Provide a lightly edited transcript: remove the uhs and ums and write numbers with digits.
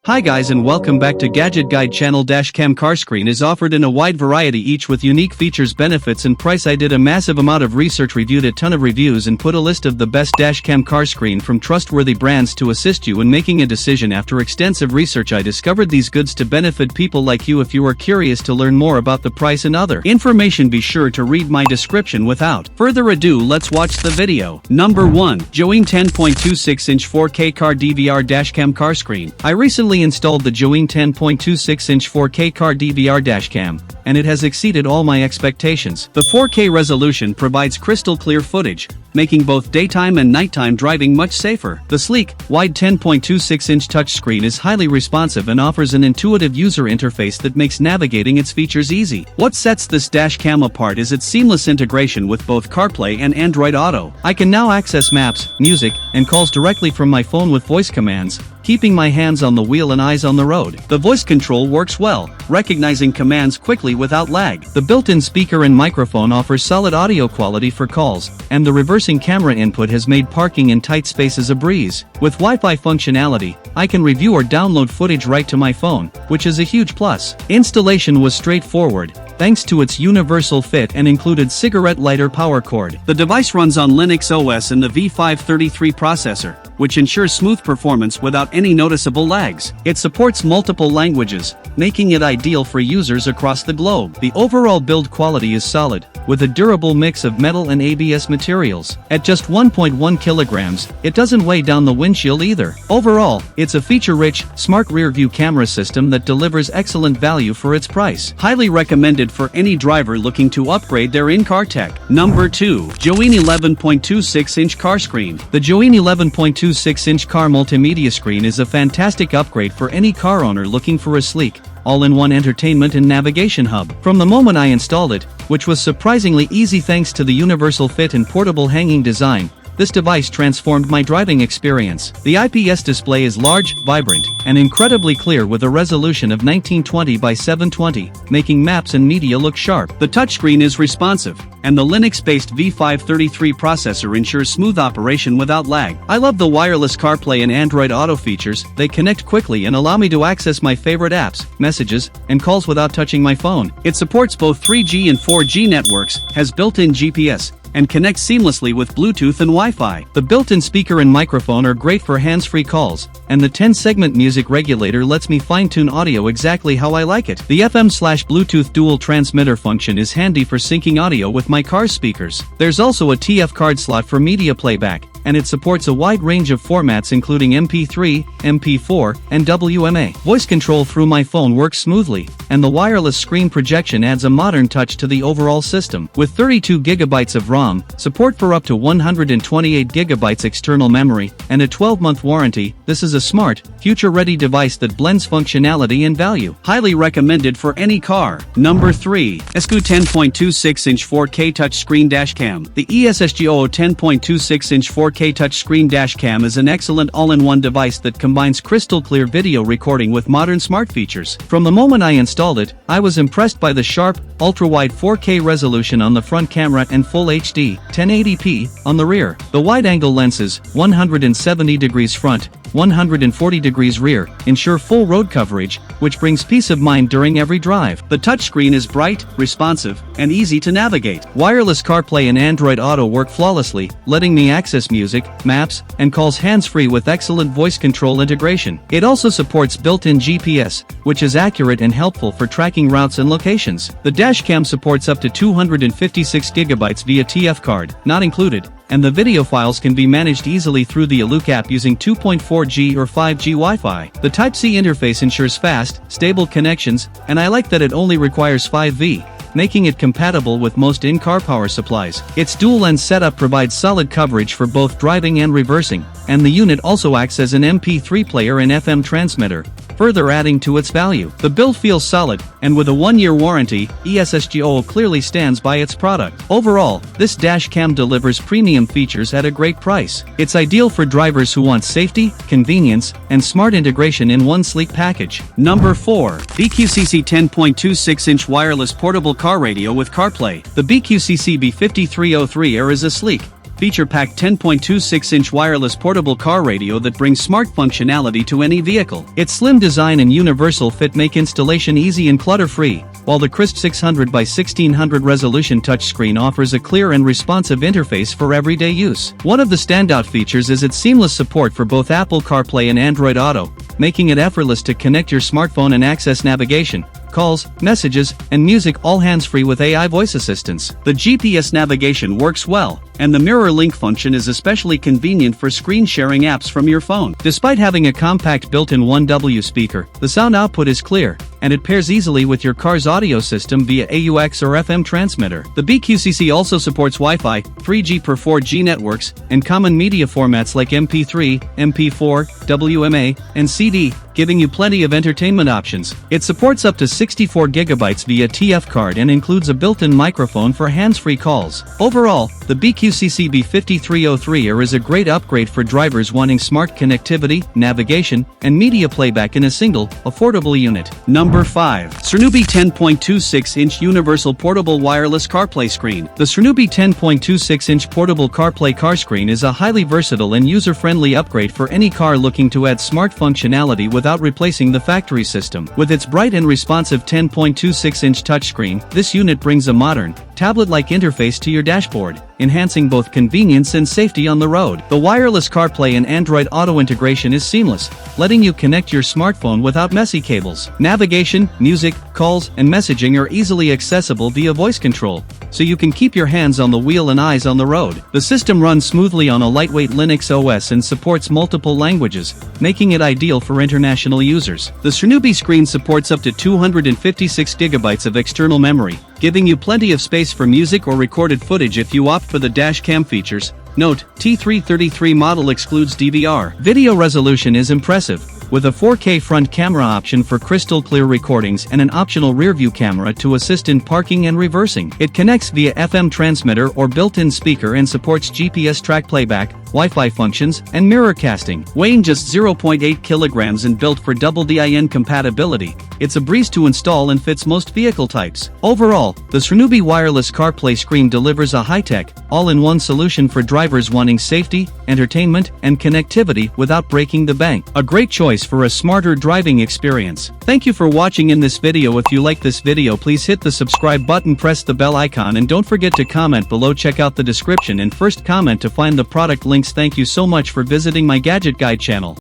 Hi guys and welcome back to Gadget Guide channel. Dashcam car screen is offered in a wide variety, each with unique features, benefits and price. I did a massive amount of research, reviewed a ton of reviews and put a list of the best dashcam car screen from trustworthy brands to assist you in making a decision. After extensive research, I discovered these goods to benefit people like you. If you are curious to learn more about the price and other information, be sure to read my description. Without further ado, let's watch the video. Number 1. Joyne 10.26-inch 4K car DVR dashcam car screen. I recently installed the Joyne 10.26-inch 4K car DVR dashcam, and it has exceeded all my expectations. The 4K resolution provides crystal clear footage, making both daytime and nighttime driving much safer. The sleek, wide 10.26-inch touchscreen is highly responsive and offers an intuitive user interface that makes navigating its features easy. What sets this dashcam apart is its seamless integration with both CarPlay and Android Auto. I can now access maps, music, and calls directly from my phone with voice commands, keeping my hands on the wheel and eyes on the road. The voice control works well, recognizing commands quickly without lag. The built-in speaker and microphone offers solid audio quality for calls, and the reversing camera input has made parking in tight spaces a breeze. With Wi-Fi functionality, I can review or download footage right to my phone, which is a huge plus. Installation was straightforward, thanks to its universal fit and included cigarette lighter power cord. The device runs on Linux OS and the V533 processor, which ensures smooth performance without any noticeable lags. It supports multiple languages, making it ideal for users across the globe. The overall build quality is solid, with a durable mix of metal and ABS materials. At just 1.1 kilograms, it doesn't weigh down the windshield either. Overall, it's a feature-rich, smart rear-view camera system that delivers excellent value for its price. Highly recommended for any driver looking to upgrade their in-car tech. Number 2. Joyne 11.26-inch car screen. The Joyne 11.26-inch car multimedia screen is a fantastic upgrade for any car owner looking for a sleek, all-in-one entertainment and navigation hub. From the moment I installed it, which was surprisingly easy thanks to the universal fit and portable hanging design, this device transformed my driving experience. The IPS display is large, vibrant, and incredibly clear with a resolution of 1920 by 720, making maps and media look sharp. The touchscreen is responsive, and the Linux-based V533 processor ensures smooth operation without lag. I love the wireless CarPlay and Android Auto features. They connect quickly and allow me to access my favorite apps, messages, and calls without touching my phone. It supports both 3G and 4G networks, has built-in GPS, and connects seamlessly with Bluetooth and Wi-Fi. The built-in speaker and microphone are great for hands-free calls, and the 10-segment music regulator lets me fine-tune audio exactly how I like it. The FM/Bluetooth dual transmitter function is handy for syncing audio with my car's speakers. There's also a TF card slot for media playback, and it supports a wide range of formats including MP3, MP4, and WMA. Voice control through my phone works smoothly, and the wireless screen projection adds a modern touch to the overall system. With 32 GB of ROM, support for up to 128 GB external memory, and a 12-month warranty, this is a smart, future-ready device that blends functionality and value. Highly recommended for any car. Number 3. ESSGOO 10.26-inch 4K touchscreen dashcam. The ESSGOO 10.26-inch 4K touchscreen dashcam is an excellent all-in-one device that combines crystal-clear video recording with modern smart features. From the moment I installed it, I was impressed by the sharp, ultra-wide 4K resolution on the front camera and Full HD 1080p on the rear. The wide-angle lenses, 170 degrees front, 140 degrees rear, ensure full road coverage, which brings peace of mind during every drive. The touchscreen is bright, responsive, and easy to navigate. Wireless CarPlay and Android Auto work flawlessly, letting me access music, maps, and calls hands-free with excellent voice control integration. It also supports built-in GPS, which is accurate and helpful for tracking routes and locations. The dashcam supports up to 256 GB via TF card, not included, and the video files can be managed easily through the Aliexpress app using 2.4G or 5G Wi-Fi. The Type-C interface ensures fast, stable connections, and I like that it only requires 5V, making it compatible with most in-car power supplies. Its dual-lens setup provides solid coverage for both driving and reversing, and the unit also acts as an MP3 player and FM transmitter, further adding to its value. The build feels solid, and with a 1-year warranty, ESSGOO clearly stands by its product. Overall, this dashcam delivers premium features at a great price. It's ideal for drivers who want safety, convenience, and smart integration in one sleek package. Number 4. BQCC 10.26-inch wireless portable car radio with CarPlay. The BQCC B5303 Air is a sleek, feature-packed 10.26-inch wireless portable car radio that brings smart functionality to any vehicle. Its slim design and universal fit make installation easy and clutter-free, while the crisp 600 by 1600 resolution touchscreen offers a clear and responsive interface for everyday use. One of the standout features is its seamless support for both Apple CarPlay and Android Auto, making it effortless to connect your smartphone and access navigation, calls, messages, and music all hands-free with AI voice assistance. The GPS navigation works well, and the mirror link function is especially convenient for screen-sharing apps from your phone. Despite having a compact built-in 1W speaker, the sound output is clear, and it pairs easily with your car's audio system via AUX or FM transmitter. The BQCC also supports Wi-Fi, 3G per 4G networks, and common media formats like MP3, MP4, WMA, and CD, giving you plenty of entertainment options. It supports up to 64 GB via TF card and includes a built-in microphone for hands-free calls. Overall, the BQCC B5303 is a great upgrade for drivers wanting smart connectivity, navigation, and media playback in a single, affordable unit. Number 5. Sernubi 10.26-inch Universal Portable Wireless CarPlay Screen. The Sernubi 10.26-inch Portable CarPlay car screen is a highly versatile and user-friendly upgrade for any car looking to add smart functionality without replacing the factory system. With its bright and responsive 10.26-inch touchscreen, this unit brings a modern, tablet-like interface to your dashboard, enhancing both convenience and safety on the road. The wireless CarPlay and Android Auto integration is seamless, letting you connect your smartphone without messy cables. Navigation, music, calls, and messaging are easily accessible via voice control, so you can keep your hands on the wheel and eyes on the road. The system runs smoothly on a lightweight Linux OS and supports multiple languages, making it ideal for international users. The Sernubi screen supports up to 256 GB of external memory, giving you plenty of space for music or recorded footage if you opt for the dash cam features. Note, T333 model excludes DVR. Video resolution is impressive, with a 4K front camera option for crystal clear recordings and an optional rear-view camera to assist in parking and reversing. It connects via FM transmitter or built-in speaker and supports GPS track playback, Wi-Fi functions, and mirror casting. Weighing just 0.8 kilograms and built for double DIN compatibility, it's a breeze to install and fits most vehicle types. Overall, the Sernubi wireless CarPlay screen delivers a high-tech, all-in-one solution for drivers wanting safety, entertainment, and connectivity without breaking the bank. A great choice for a smarter driving experience. Thank you for watching in this video. If you like this video, please hit the subscribe button, press the bell icon, and don't forget to comment below. Check out the description and first comment to find the product links. Thank you so much for visiting my Gadget Guide channel.